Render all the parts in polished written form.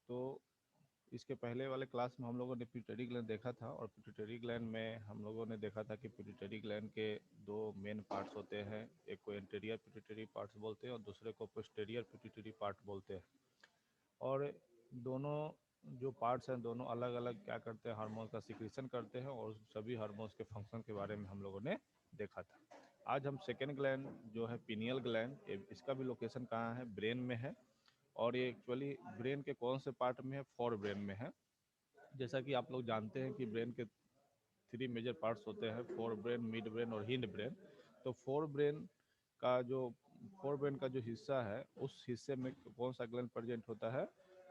तो इसके पहले वाले क्लास में हम लोगों ने पिट्यूटरी ग्लैंड देखा था, और पिट्यूटरी ग्लैंड में हम लोगों ने देखा था कि पिट्यूटरी ग्लैंड के दो मेन पार्ट्स होते हैं, एक को एंटीरियर पिट्यूटरी पार्ट्स बोलते हैं और दूसरे को पोस्टीरियर पिट्यूटरी पार्ट बोलते हैं। और दोनों जो पार्ट्स हैं दोनों अलग अलग क्या करते हैं, हार्मोन का सिक्रीशन करते हैं, और सभी हार्मोन्स के फंक्शन के बारे में हम लोगों ने देखा था। आज हम सेकेंड ग्लैंड जो है पिनियल ग्लैंड, इसका भी लोकेशन कहाँ है, ब्रेन में है। और ये एक्चुअली ब्रेन के कौन से पार्ट में है, फोर ब्रेन में है। जैसा कि आप लोग जानते हैं कि ब्रेन के थ्री मेजर पार्ट्स होते हैं, फोर ब्रेन, मिड ब्रेन और हिंड ब्रेन। तो का जो फोर ब्रेन का जो हिस्सा है उस हिस्से में कौन सा ग्लैंड प्रेजेंट होता है,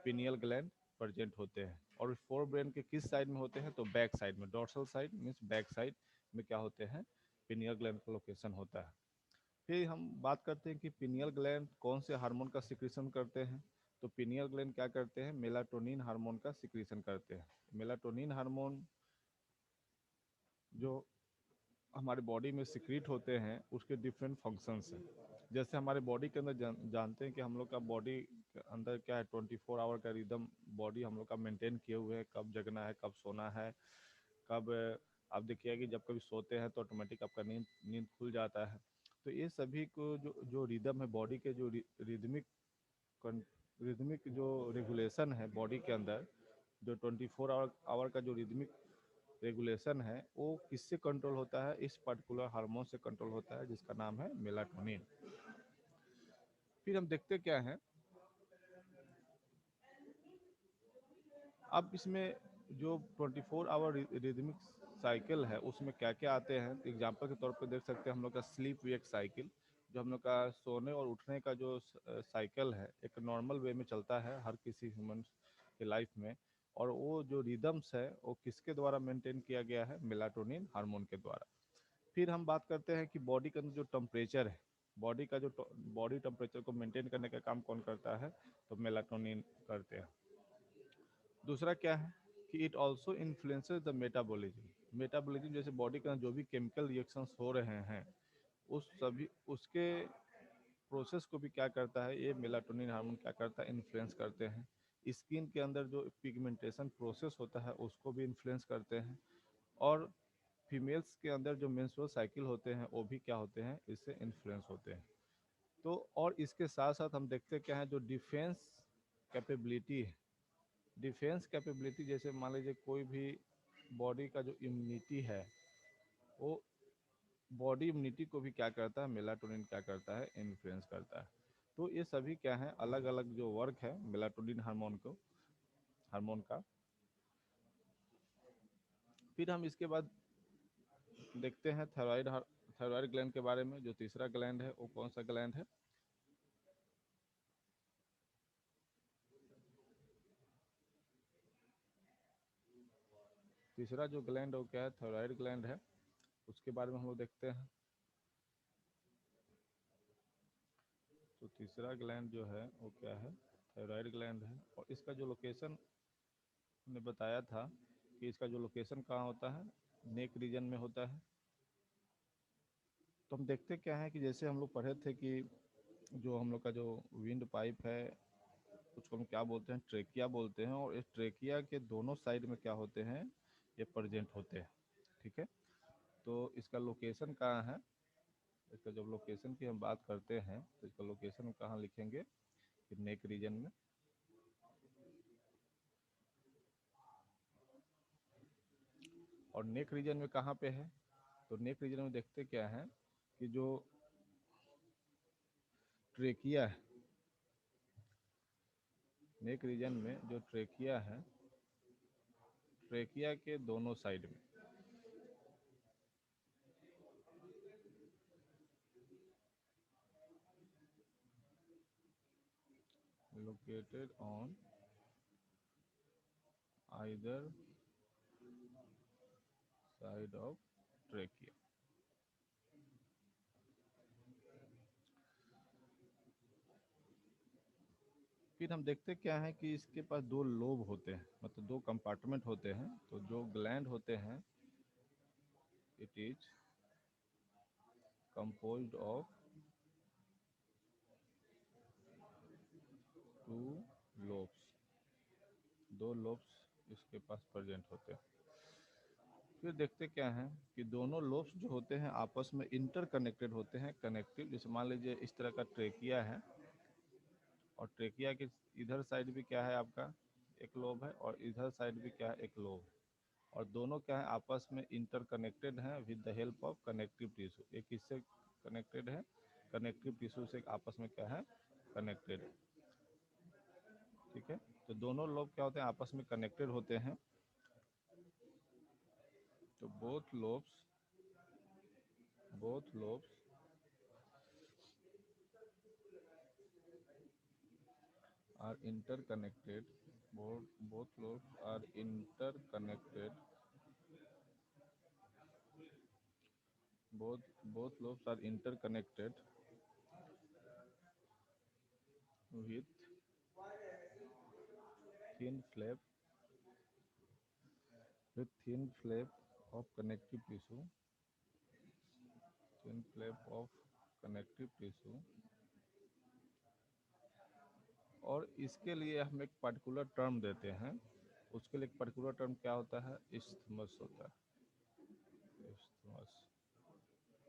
पिनियल ग्लैंड प्रेजेंट होते हैं। और फोर ब्रेन के किस साइड में होते हैं, तो बैक साइड में, dorsal side means back side में क्या होते हैं, पिनियल ग्लैंड का लोकेशन होता है। फिर हम बात करते हैं कि पिनियल ग्लैंड कौन से हार्मोन का सिक्रीशन करते हैं। तो पिनियल ग्लैंड क्या करते हैं, मेलाटोनिन हार्मोन का सिक्रीशन करते हैं। मेलाटोनिन हार्मोन जो हमारे बॉडी में सिक्रीट होते हैं उसके डिफरेंट फंक्शंस हैं। जैसे हमारे बॉडी के अंदर जानते हैं कि हम लोग का बॉडी के अंदर क्या है, 24 आवर का रिदम बॉडी हम लोग का मेंटेन किए हुए है, कब जगना है, कब सोना है, कब आप देखिए कि जब कभी सोते हैं तो ऑटोमेटिक आपका नींद नींद खुल जाता है। तो ये सभी को जो जो रिदम है बॉडी के, जो रिदमिक रिदमिक जो रेगुलेशन है बॉडी के अंदर, जो 24 आवर का जो रिदमिक रेगुलेशन है वो किससे कंट्रोल होता है, इस पर्टिकुलर हार्मोन से कंट्रोल होता है जिसका नाम है मेलाटोनिन। फिर हम देखते क्या है, अब इसमें जो 24 आवर रिदमिक साइकिल है उसमें क्या क्या आते हैं। एग्जांपल के तौर पे देख सकते हैं हम लोग का स्लीप वेक साइकिल, जो हम लोग का सोने और उठने का जो साइकिल है एक नॉर्मल वे में चलता है हर किसी ह्यूमन के लाइफ में। और वो जो रिदम्स है वो किसके द्वारा मेंटेन किया गया है, मेलाटोनिन हार्मोन के द्वारा। फिर हम बात करते हैं कि बॉडी का जो टेम्परेचर है, बॉडी का जो बॉडी टेम्परेचर को मेंटेन करने का काम कौन करता है, तो मेलाटोनिन करते हैं। दूसरा क्या है कि it also influences the metabolism. Metabolism जैसे बॉडी का जो भी केमिकल रिएक्शंस हो रहे हैं उस सभी उसके प्रोसेस को भी क्या करता है, ये मेलाटोनिन हार्मोन क्या करता है, इन्फ्लुएंस करते हैं। स्किन के अंदर जो पिगमेंटेशन प्रोसेस होता है उसको भी इन्फ्लुएंस करते हैं। और फीमेल्स के अंदर जो मेंस्ट्रुअल साइकिल होते हैं वो भी क्या होते हैं, इससे इन्फ्लुएंस होते हैं। तो और इसके साथ साथ हम देखते क्या है, जो डिफेंस कैपेबिलिटी है, डिफेंस कैपेबिलिटी जैसे मान लीजिए कोई भी बॉडी का जो इम्यूनिटी है वो बॉडी इम्यूनिटी को भी क्या करता है, मेलाटोनिन क्या करता है, इन्फ्लुएंस करता है। तो ये सभी क्या है, अलग अलग जो वर्क है मेलाटोनिन हार्मोन का। फिर हम इसके बाद देखते हैं थायराइड ग्लैंड के बारे में। जो तीसरा ग्लैंड है वो कौन सा ग्लैंड है, तीसरा जो ग्लैंड है वो क्या है, थायराइड ग्लैंड है। उसके बारे में हम लोग देखते हैं। तो तीसरा ग्लैंड जो है वो क्या है, थायराइड ग्लैंड है। और इसका जो लोकेशन ने बताया था कि इसका जो लोकेशन कहाँ होता है, नेक रीजन में होता है। तो हम देखते क्या है कि जैसे हम लोग पढ़े थे कि जो हम लोग का जो विंड पाइप है उसको हम क्या बोलते हैं, ट्रेकिया बोलते हैं। और इस ट्रेकिया के दोनों साइड में क्या होते हैं, ये प्रेजेंट होते हैं। ठीक है, तो इसका लोकेशन कहाँ है, इसका जब लोकेशन की हम बात करते हैं तो इसका लोकेशन कहाँ लिखेंगे, कि नेक रीजन में। और नेक रीजन में कहाँ पे है, तो नेक रीजन में देखते क्या है कि जो ट्रेकिया है, नेक रीजन में जो ट्रेकिया है, ट्रेकिया के दोनों साइड में located on either side of trachea। फिर हम देखते क्या है कि इसके पास दो लोब होते हैं, मतलब दो कंपार्टमेंट होते हैं। तो जो ग्लैंड होते हैं it is composed of two lobes। 2 lobes इसके पास प्रेजेंट होते हैं। फिर देखते क्या है कि दोनों लोब्स जो होते हैं आपस में इंटरकनेक्टेड होते हैं, कनेक्टिव। जैसे मान लीजिए इस तरह का ट्रेकिया है, और ट्रेकिया के इधर साइड भी क्या है आपका एक लोब है, और इधर साइड भी क्या है एक लोब, और दोनों क्या है आपस में इंटरकनेक्टेड हैं with the help of connective tissue. एक इससे कनेक्टेड है, कनेक्टिव टिश्यू से आपस में क्या है कनेक्टेड। ठीक है, तो दोनों लोब क्या होते हैं आपस में कनेक्टेड होते हैं। तो both lobes are interconnected, both lobes are interconnected, both lobes are interconnected with thin flap of connective tissue, thin flap of connective tissue। और इसके लिए हम एक पर्टिकुलर टर्म देते हैं, उसके लिए एक पर्टिकुलर टर्म क्या होता है इस्थमस होता है, इस्थमस।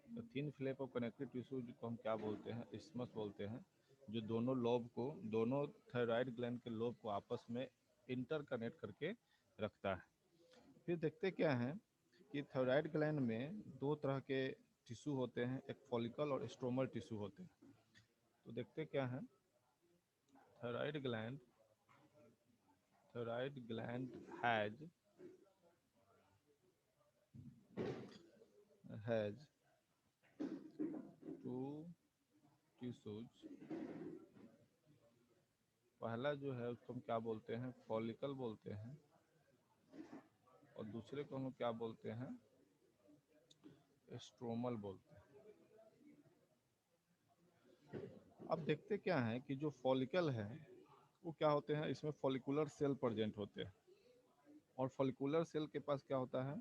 तो thin flap of connective tissue को हम क्या बोलते हैं इस्थमस बोलते हैं, जो दोनों लोब को, दोनों थायराइड ग्लैंड के लोब को आपस में इंटरकनेक्ट करके रखता है। फिर देखते क्या है कि थायराइड ग्लैंड में 2 तरह के टिश्यू होते हैं, एक फॉलिकल और स्ट्रोमल टिश्यू होते हैं। तो देखते क्या है थायराइड ग्लैंड हैज 2 टिश्यूज। पहला जो है उसको हम क्या बोलते हैं फॉलिकल बोलते हैं, और दूसरे को हम क्या बोलते हैं स्ट्रोमल बोलते हैं। अब देखते क्या है कि जो फॉलिकल है वो क्या होते हैं, इसमें फॉलिकुलर सेल प्रेजेंट होते हैं, और फॉलिकुलर सेल के पास क्या होता है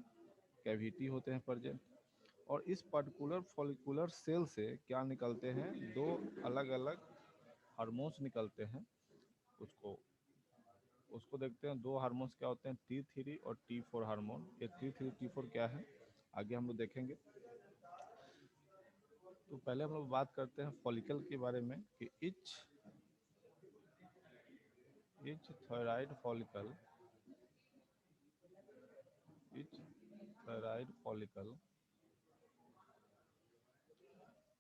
कैविटी होते हैं प्रेजेंट। और इस पर्टिकुलर फॉलिकुलर सेल से क्या निकलते हैं 2 अलग अलग हार्मोन्स निकलते हैं। उसको उसको देखते हैं 2 हार्मोन्स क्या होते हैं T3 और T4 हार्मोन। ये T3 T4 क्या है आगे हम लोग देखेंगे। तो पहले हम लोग बात करते हैं फॉलिकल के बारे में कि etch thyroid follicle each thyroid follicle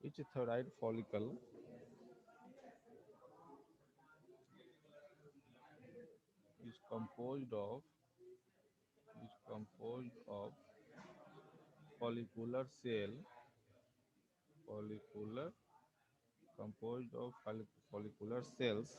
each thyroid follicle is composed of follicular cell follicular composed of follicular cells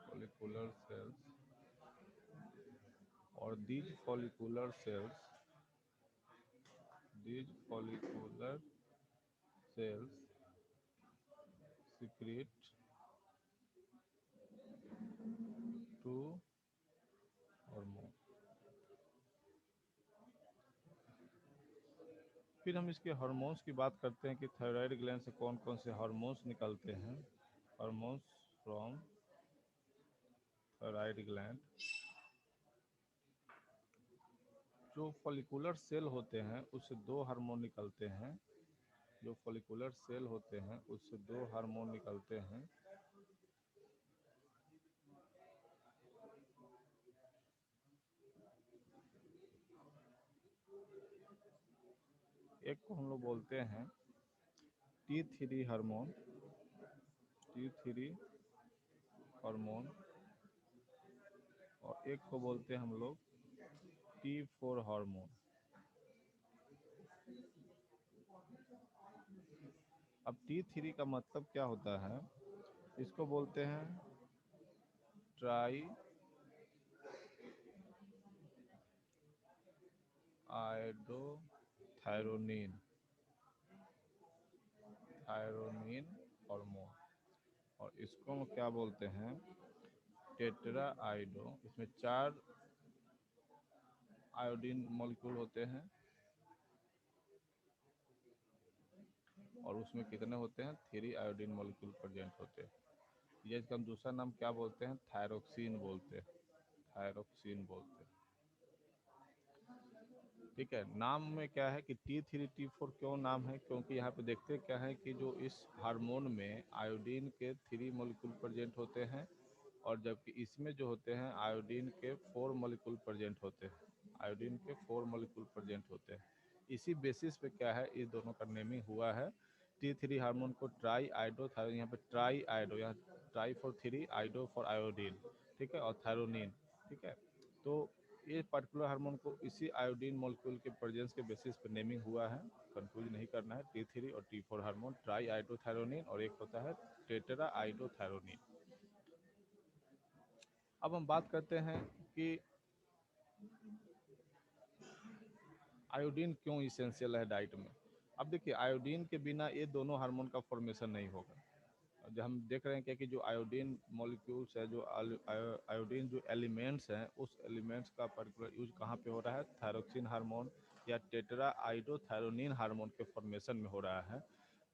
follicular cells or these follicular cells secrete 2 hormones। फिर हम इसके हार्मोन्स की बात करते हैं कि थायराइड ग्लैंड से कौन कौन से हार्मोन्स निकलते हैं। Hormones from thyroid gland. जो फॉलिकुलर सेल होते हैं उससे 2 हार्मोन निकलते हैं, जो फॉलिकुलर सेल होते हैं उससे 2 हार्मोन निकलते हैं। एक को हम लोग बोलते हैं T3 हार्मोन, T3 हार्मोन, और एक को बोलते हैं हम लोग T4 हार्मोन। अब T3 का मतलब क्या होता है, इसको बोलते हैं ट्राई आयोडोथायरोनिन हार्मोन, और इसको हम क्या बोलते हैं टेट्रा आइडो। इसमें 4 आयोडीन मॉलिक्यूल होते हैं और उसमें कितने होते हैं? 3 आयोडीन मॉलिक्यूल प्रेजेंट होते हैं। ये इसका हम दूसरा नाम क्या बोलते हैं? थायरोक्सिन बोलते हैं, थायरोक्सिन बोलते हैं। ठीक है, नाम में क्या है कि T3 T4 क्यों नाम है? क्योंकि यहाँ पे देखते क्या है कि जो इस हार्मोन में आयोडीन के 3 मॉलिक्यूल प्रेजेंट होते हैं और जबकि इसमें जो होते हैं आयोडीन के 4 मॉलिक्यूल प्रेजेंट होते हैं, आयोडीन के 4 मॉलिक्यूल प्रेजेंट होते हैं। इसी बेसिस पे क्या है, इस दोनों का नेमिंग हुआ है। T3 हार्मोन को ट्राई आइडो थायरो, यहाँ पे ट्राई आइडो, यहाँ ट्राई फॉर 3, आइडो फॉर आयोडीन, ठीक है, और थायरोनिन, ठीक है। तो ये पर्टिकुलर हार्मोन को इसी आयोडीन मॉलिक्यूल के प्रेजेंस के बेसिस पर नेमिंग हुआ है, कंफ्यूज नहीं करना है। T3 और T4 हार्मोन ट्राई आइडोथायरोनिन और एक होता है टेट्रा आइडोथायरोनिन। अब हम बात करते हैं कि आयोडीन क्यों इसेंशियल है डाइट में। अब देखिए, आयोडीन के बिना ये दोनों हार्मोन का फॉर्मेशन नहीं होगा। जो हम देख रहे हैं कि जो आयोडीन मॉलिक्यूल्स है, जो आयोडीन जो एलिमेंट्स हैं, उस एलिमेंट्स का पर्टिकुलर यूज कहाँ पे हो रहा है? थायरोक्सिन हार्मोन या टेट्रा आइडोथायरोनिन हार्मोन के फॉर्मेशन में हो रहा है।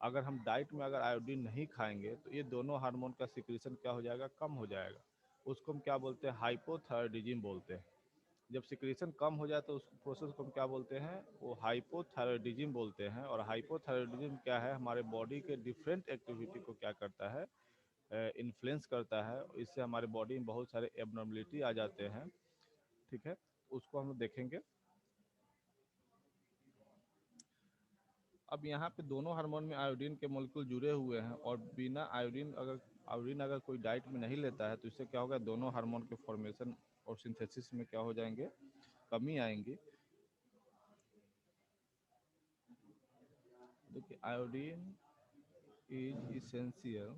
अगर हम डाइट में अगर आयोडीन नहीं खाएंगे तो ये दोनों हार्मोन का सिक्रीशन क्या हो जाएगा? कम हो जाएगा। उसको हम क्या बोलते हैं? हाइपोथायरॉयडिज्म बोलते हैं। जब सिक्रीशन कम हो जाए तो उस प्रोसेस को हम क्या बोलते हैं? वो हाइपोथायरॉयडिज्म बोलते हैं। और हाइपोथायरॉयडिज्म क्या है? हमारे बॉडी के डिफरेंट एक्टिविटी को क्या करता है? इन्फ्लुएंस करता है। इससे हमारे बॉडी में बहुत सारे एबनॉर्मलिटी आ जाते हैं, ठीक है, उसको हम देखेंगे। अब यहाँ पे दोनों हार्मोन में आयोडीन के मॉलिक्यूल जुड़े हुए हैं और बिना आयोडीन अगर कोई डाइट में नहीं लेता है तो इससे क्या होगा? दोनों हार्मोन के फॉर्मेशन और सिंथेसिस में क्या हो जाएंगे? कमी आएंगी। देखिए, is essential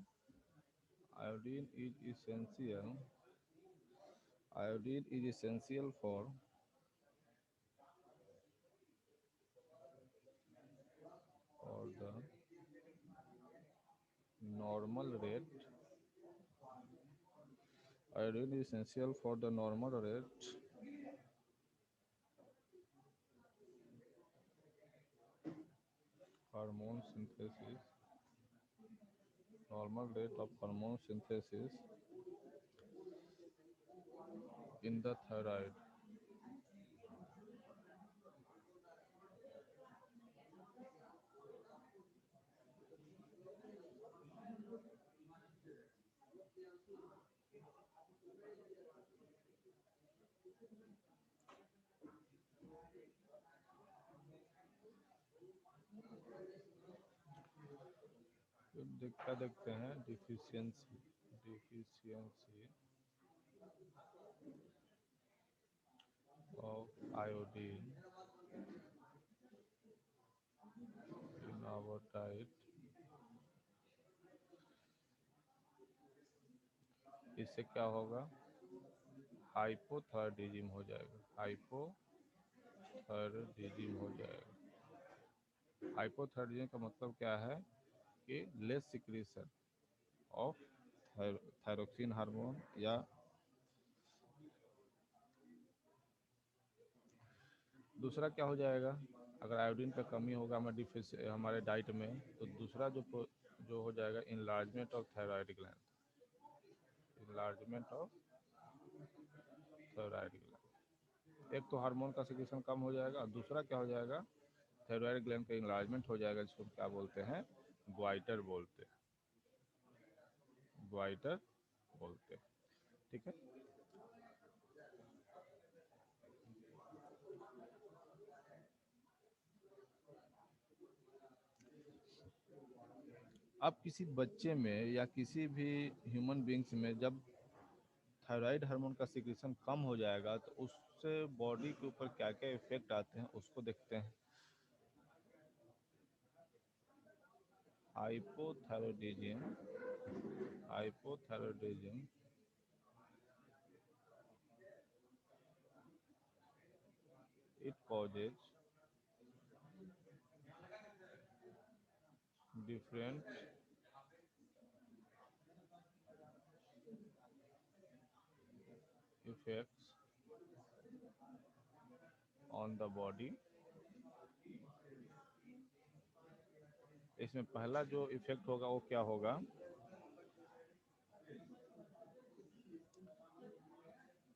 iodine is essential iodine is essential for the normal rate iodine is essential for the normal rate hormone synthesis normal rate of hormone synthesis in the thyroid. क्या देखते हैं? Deficiency of iodine in our diet, इससे क्या होगा? Hypothyroidism हो जाएगा, hypothyroidism हो जाएगा। हाइपोथायरॉयडिज्म का मतलब क्या है? कि less secretion of thyroxine hormone. या दूसरा क्या हो जाएगा? अगर आयोडीन का कमी होगा हमारे डाइट में, तो दूसरा जो हो जाएगा, enlargement of thyroid gland, enlargement of thyroid gland. एक तो हार्मोन का सिक्रीशन कम हो जाएगा और दूसरा क्या हो जाएगा? थायराइड ग्लैंड का इनलार्जमेंट हो जाएगा, जिसको क्या बोलते हैं? ग्वाइटर बोलते हैं, ग्वाइटर बोलते हैं, ठीक है। अब किसी बच्चे में या किसी भी ह्यूमन बींग्स में जब थायराइड हार्मोन का सिक्रीशन कम हो जाएगा तो उससे बॉडी के ऊपर क्या क्या इफेक्ट आते हैं उसको देखते हैं। Hypothyroidism hypothyroidism it causes different effects on the body. इसमें पहला जो इफेक्ट होगा वो क्या होगा,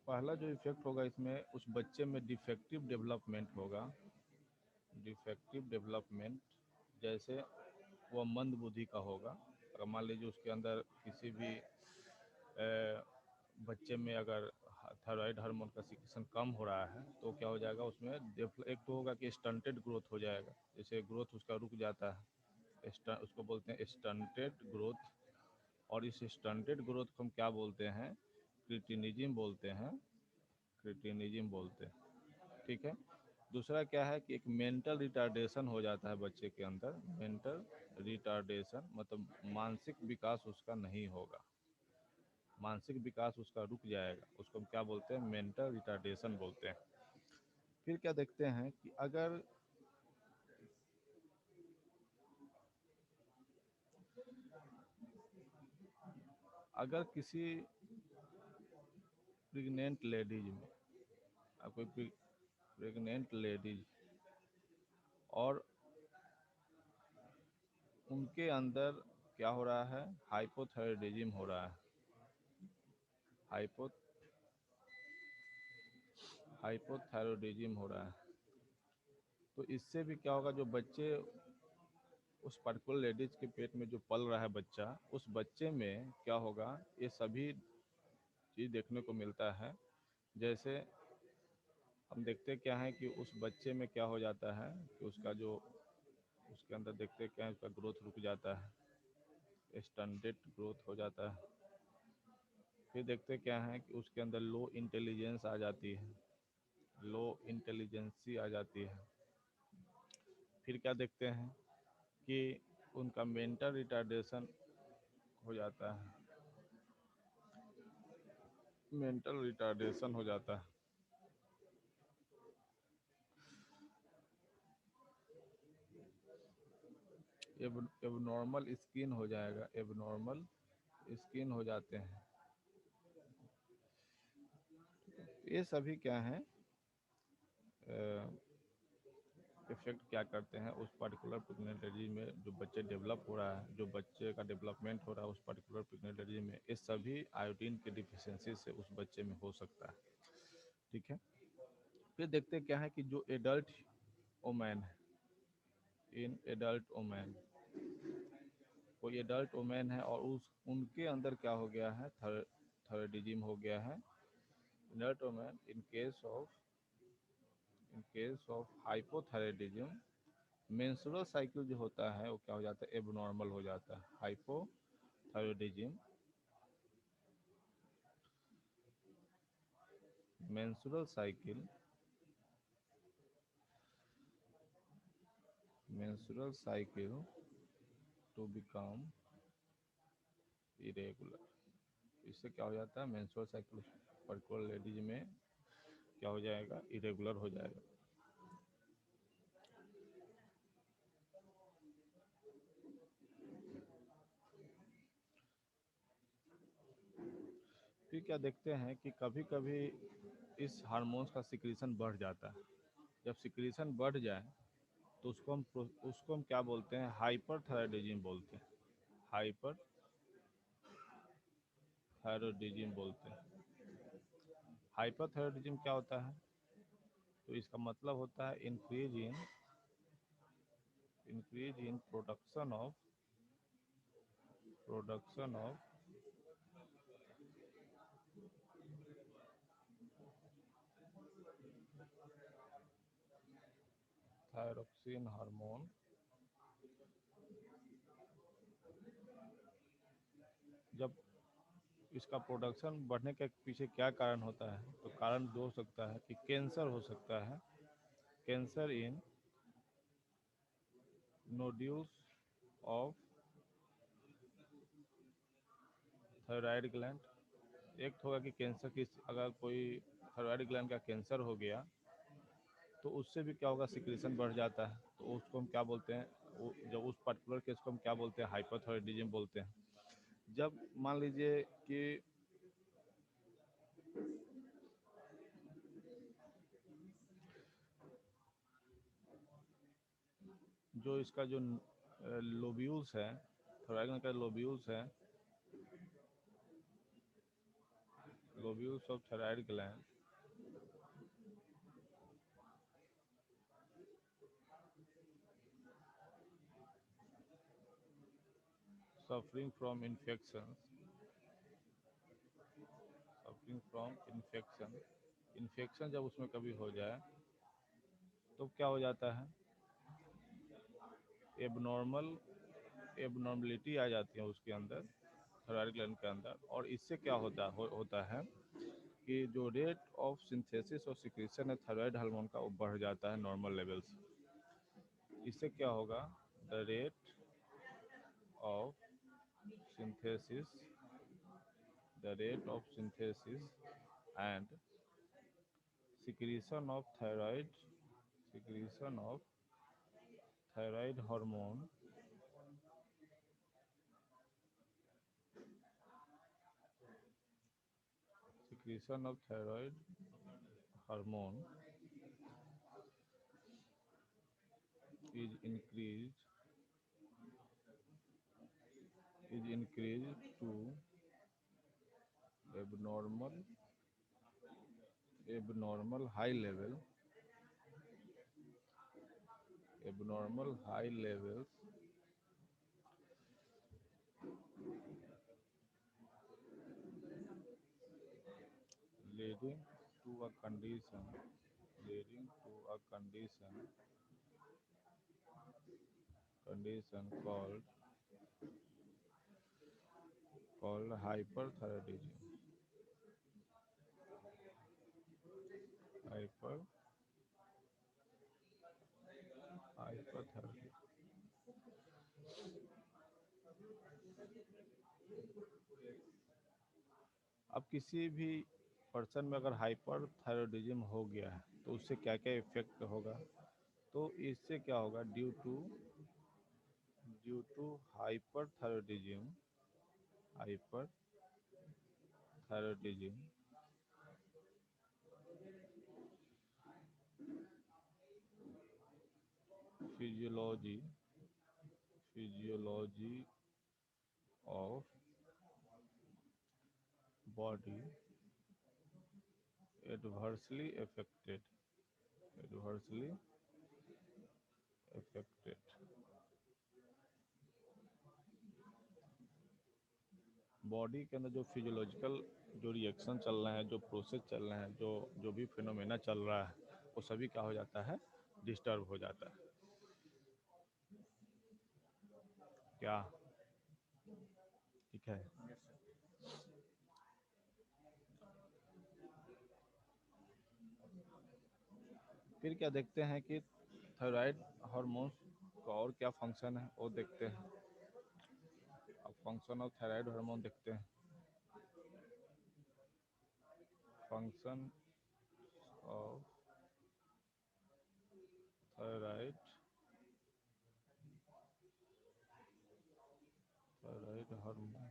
पहला जो इफेक्ट होगा इसमें उस बच्चे में डिफेक्टिव डेवलपमेंट होगा। डिफेक्टिव डेवलपमेंट, जैसे वह मंद बुद्धि का होगा। अगर मान लीजिए उसके अंदर किसी भी बच्चे में अगर थायराइड हार्मोन का सिक्रेशन कम हो रहा है तो क्या हो जाएगा उसमें, एक तो होगा कि स्टंटेड ग्रोथ हो जाएगा, जैसे ग्रोथ उसका रुक जाता है, उसको बोलते हैं स्टंटेड ग्रोथ। और इस स्टंटेड ग्रोथ को हम क्या बोलते हैं, क्रिटिनिज्म बोलते हैं, क्रिटिनिज्म बोलते हैं। ठीक है। दूसरा क्या है कि एक मेंटल रिटार्डेशन हो जाता है बच्चे के अंदर। मेंटल रिटार्डेशन मतलब मानसिक विकास उसका नहीं होगा, मानसिक विकास उसका रुक जाएगा, उसको हम क्या बोलते हैं, मेंटल रिटार्डेशन बोलते हैं। फिर क्या देखते हैं कि अगर किसी प्रेग्नेंट लेडीज में, कोई प्रेग्नेंट लेडीज और उनके अंदर क्या हो रहा है, हाइपोथायराइडिज्म हो रहा है, हाइपो हाइपोथायराइडिज्म हो रहा है, तो इससे भी क्या होगा, जो बच्चे उस पर्टिकुलर लेडीज के पेट में जो पल रहा है बच्चा, उस बच्चे में क्या होगा, ये सभी चीज़ देखने को मिलता है। जैसे हम देखते क्या है कि उस बच्चे में क्या हो जाता है कि उसका जो, उसके अंदर देखते क्या है, उसका ग्रोथ रुक जाता है, स्टंटेड ग्रोथ हो जाता है। फिर देखते क्या है कि उसके अंदर लो इंटेलिजेंस आ जाती है, लो इंटेलिजेंसी आ जाती है। फिर क्या देखते हैं कि उनका मेंटल रिटार्डेशन हो जाता है, मेंटल रिटार्डेशन हो जाता है। एबनॉर्मल स्किन हो जाएगा, एबनॉर्मल स्किन हो जाते हैं। ये सभी क्या है, इफेक्ट क्या करते हैं उस पर्टिकुलर पिग्मेंटरी में जो बच्चे डेवलप हो रहा है, जो बच्चे का डेवलपमेंट हो रहा है उस पर्टिकुलर पिग्मेंटरी में, ये सभी आयोडीन की डिफिशियंसी से उस बच्चे में हो सकता है। ठीक है। फिर देखते क्या है कि जो एडल्ट ओमैन है, इन एडल्ट ओमैन, कोई एडल्ट वुमेन है और उस उनके अंदर क्या हो गया है, थायराइडिज्म हो गया है। Adult women in case of hypothyroidism, menstrual cycle जो होता है वो क्या हो जाता है, एबनॉर्मल हो जाता है। Hypothyroidism, menstrual cycle, menstrual cycle to become irregular. इससे क्या हो जाता है, मेंस्ट्रुअल साइकिल पर्टिकुलर लेडीज में क्या हो जाएगा, इरेगुलर हो जाएगा। फिर क्या देखते हैं कि कभी कभी इस हार्मोन्स का सिक्रीशन बढ़ जाता है। जब सिक्रीशन बढ़ जाए तो उसको हम क्या बोलते हैं, हाइपर थायराइडिज्म बोलते हैं, हाइपर थायराइडिज्म बोलते हैं। हाइपर थायराइडिज्म क्या होता है, तो इसका मतलब होता है increase in production of thyroxine hormone. जब इसका प्रोडक्शन बढ़ने के पीछे क्या कारण होता है, तो कारण दो हो सकता है कि कैंसर हो सकता है, cancer in nodules of thyroid gland. एक तो होगा कि कैंसर की, अगर कोई थायराइड ग्लैंड का कैंसर हो गया तो उससे भी क्या होगा, सिक्रेशन बढ़ जाता है, तो उसको हम क्या बोलते हैं, जब उस पर्टिकुलर केस को हम क्या बोलते हैं, हाइपोथायराइडिज्म बोलते हैं। जब मान लीजिए कि जो इसका जो लोब्यूल्स है, थायराइड ग्लैंड का लोब्यूल्स है, lobules of thyroid gland suffering from infection, suffering from infection, infection जब उसमें कभी हो जाए तो क्या हो जाता है, एबनॉर्मल, एबनॉर्मलिटी आ जाती है उसके अंदर, थायराइड ग्लैंड के अंदर। और इससे क्या होता है कि जो रेट ऑफ सिंथेसिस और सिक्रीशन है थायराइड हार्मोन का, वो बढ़ जाता है नॉर्मल लेवल से। इससे क्या होगा, the rate of synthesis, the rate of synthesis and secretion of thyroid hormone, secretion of thyroid hormone is increased to abnormal high level, abnormal high levels, leading to a condition, leading to a condition called hyperthyroidism, hyper hyperthyroidism। अब किसी भी person में अगर hyper thyroidism हो गया है तो उससे क्या क्या इफेक्ट होगा, तो इससे क्या होगा, due to hyperthyroidism, hyperthyroidism physiology physiology of body adversely affected, adversely affected. Body के अंदर जो फिजियोलॉजिकल जो रिएक्शन चल रहे हैं, जो प्रोसेस चल रहे हैं, जो जो भी फिनोमेना चल रहा है, वो सभी क्या हो जाता है, डिस्टर्ब हो जाता है। क्या ठीक है। फिर क्या देखते हैं कि थायराइड हार्मोन्स का और क्या फंक्शन है वो देखते हैं। अब फंक्शन ऑफ थायराइड हार्मोन देखते हैं। Function of thyroid thyroid hormone,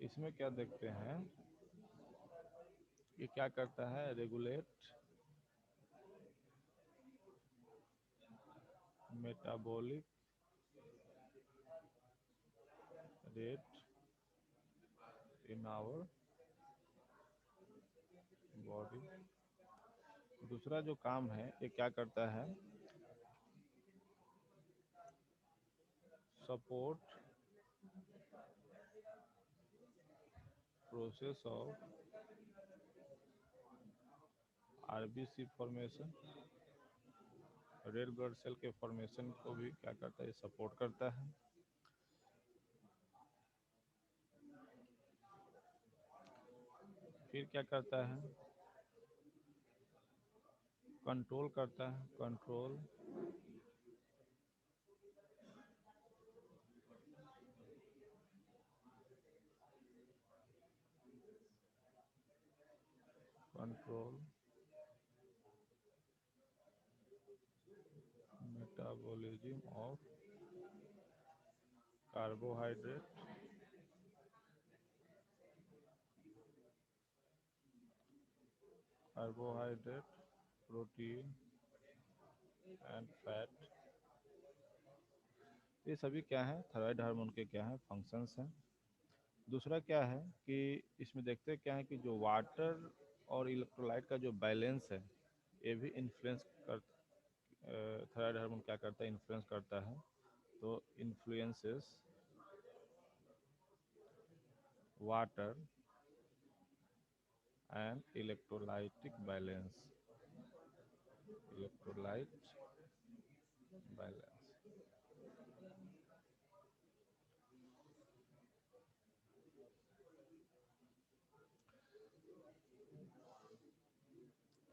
इसमें क्या देखते हैं, ये क्या करता है, regulate metabolic rate in our body. दूसरा जो काम है, ये क्या करता है, support process of RBC formation, red blood cell के फॉर्मेशन को भी क्या करता है, सपोर्ट करता है। फिर क्या करता है, कंट्रोल करता है, control control metabolism of carbohydrate, carbohydrate protein and fat, ये सभी क्या है, थायराइड हार्मोन के क्या है, फंक्शंस हैं। दूसरा क्या है कि इसमें देखते हैं क्या है कि जो वाटर और इलेक्ट्रोलाइट का जो बैलेंस है, ये भी इन्फ्लुएंस कर, थायराइड हार्मोन क्या करता है, इन्फ्लुएंस करता है। तो influences water and electrolytic balance, electrolyte balance.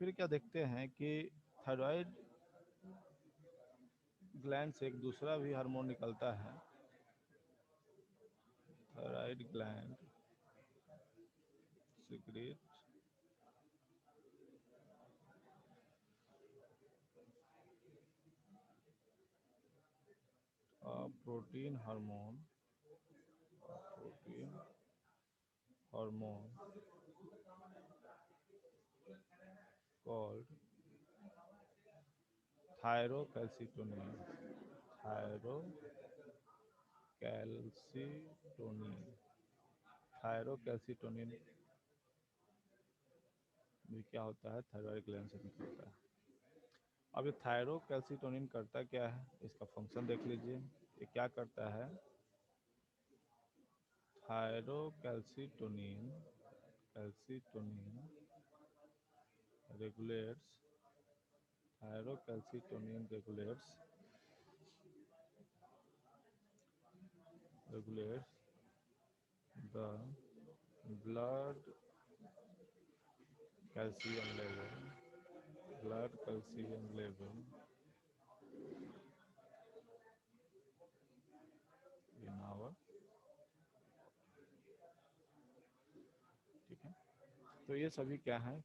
फिर क्या देखते हैं कि थायराइड ग्लैंड से एक दूसरा भी हार्मोन निकलता है, thyroid gland secrete protein hormone, protein hormone called thyrocalcitonin, thyrocalcitonin, thyrocalcitonin भी क्या होता है, थायराइड ग्लैंड से निकलता है। अब ये थायरोकैल्सिटोनिन करता क्या है, इसका फंक्शन देख लीजिए। ये क्या करता है, thyrocalcitonin, calcitonin regulates, thyrocalcitonin regulates the blood calcium level, blood calcium level in our, ठीक है। तो ये सभी क्या है,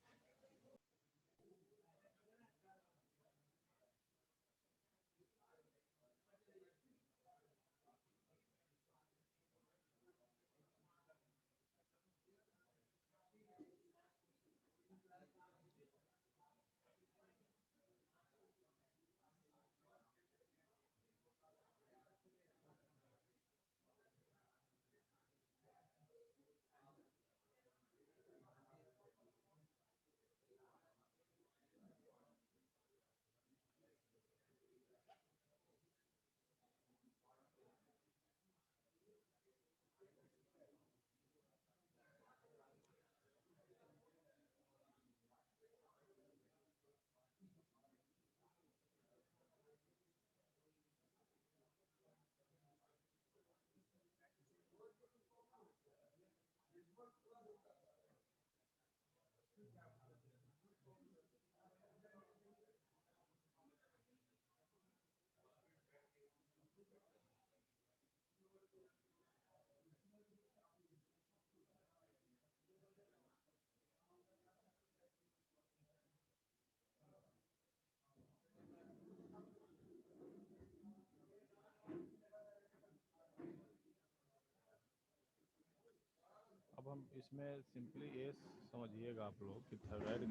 अब हम इसमें सिंपली ये समझिएगा आप लोग कि थायराइड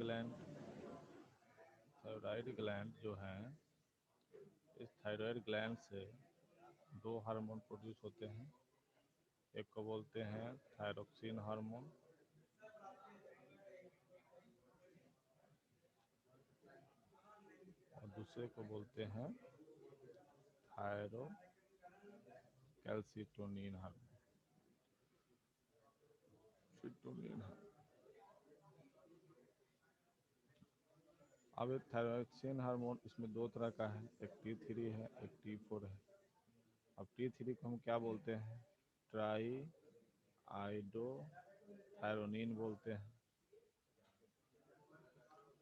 ग्लैंड जो है, इस थायराइड ग्लैंड से दो हार्मोन प्रोड्यूस होते हैं। एक को बोलते हैं थायरोक्सिन हार्मोन, और दूसरे को बोलते हैं थायरोकैल्सिटोनिन हार्मोन, सिटोनिन हार्मोन। अब एक थायरोक्सिन हार्मोन इसमें दो तरह का है, एक T3 है, एक T4 है। अब T3 को हम क्या बोलते हैं, ट्राई आइडो थायरोनिन बोलते हैं,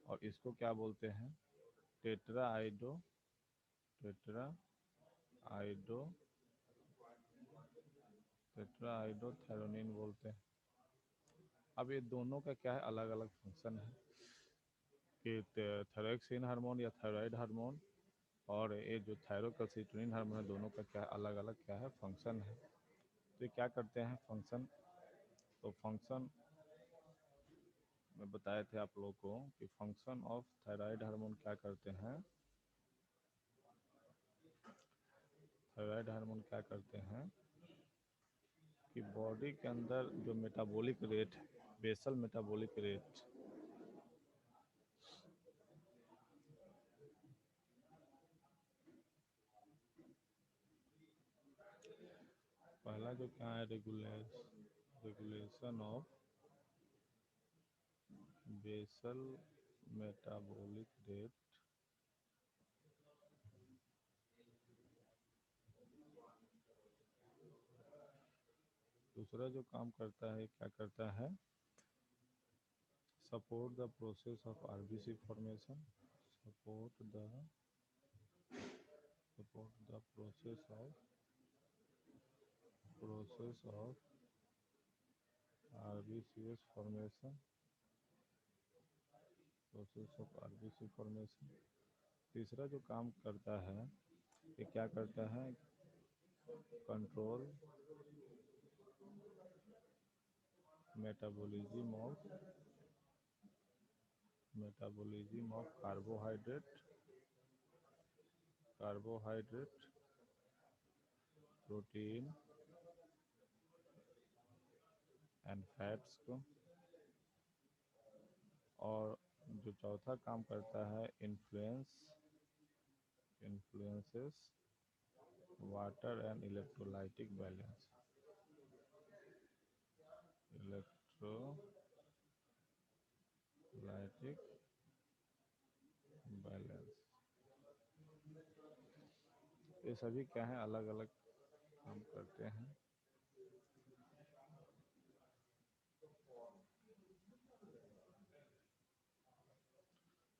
और इसको क्या बोलते हैं, टेट्रा आइडो, टेट्रा आइडो, टेट्रा आइडो थायरोनिन बोलते हैं। अब ये दोनों का क्या है, अलग अलग फंक्शन है कि थायरोक्सिन हार्मोन या थायराइड हार्मोन और ये जो थायरोकैल्सिटोनिन हार्मोन है, दोनों का क्या अलग अलग क्या है, फंक्शन है। तो ये क्या करते हैं, फंक्शन, तो फंक्शन में बताए थे आप लोगों को कि फंक्शन ऑफ थायराइड हार्मोन क्या करते हैं। थायराइड हार्मोन क्या करते हैं कि बॉडी के अंदर जो मेटाबॉलिक रेट है, बेसल मेटाबॉलिक रेट, पहला जो क्या है regulation of basal metabolic rate, दूसरा जो काम करता है क्या करता है, support the process of RBC formation, support the process of RBCs formation, process of RBC formation. तीसरा जो काम करता है ये क्या करता है, control metabolism of carbohydrate, protein and fats को। और जो चौथा काम करता है, influences water and electrolytic balance, electrolytic balance. ये सभी क्या है, अलग अलग काम करते हैं।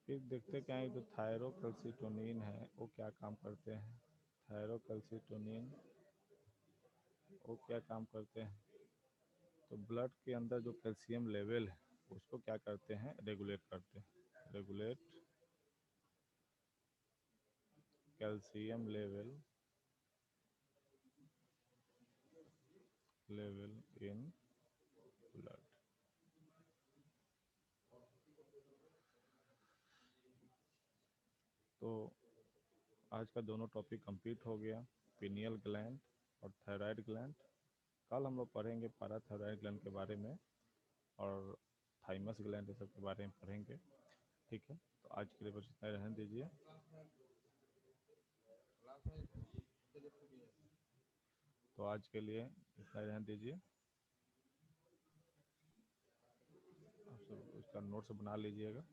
फिर देखते क्या है, जो थायरोकैल्सिटोनिन है वो क्या काम करते हैं। थायरोकैल्सिटोनिन वो क्या काम करते हैं, तो ब्लड के अंदर जो कैल्शियम लेवल है उसको क्या करते हैं, रेगुलेट करते हैं। Regulate calcium level in blood. तो आज का दोनों टॉपिक कंप्लीट हो गया, पिनियल ग्लैंड और थायराइड ग्लैंड। कल हम लोग पढ़ेंगे पैराथायराइड ग्लैंड के बारे में और थाइमस ग्लैंड, ये सब के बारे में पढ़ेंगे। ठीक है, तो आज के लिए बस इतना ही रहने दीजिए। तो आज के लिए इतना ही रहने दीजिए। आप सब उसका नोट्स बना लीजिएगा।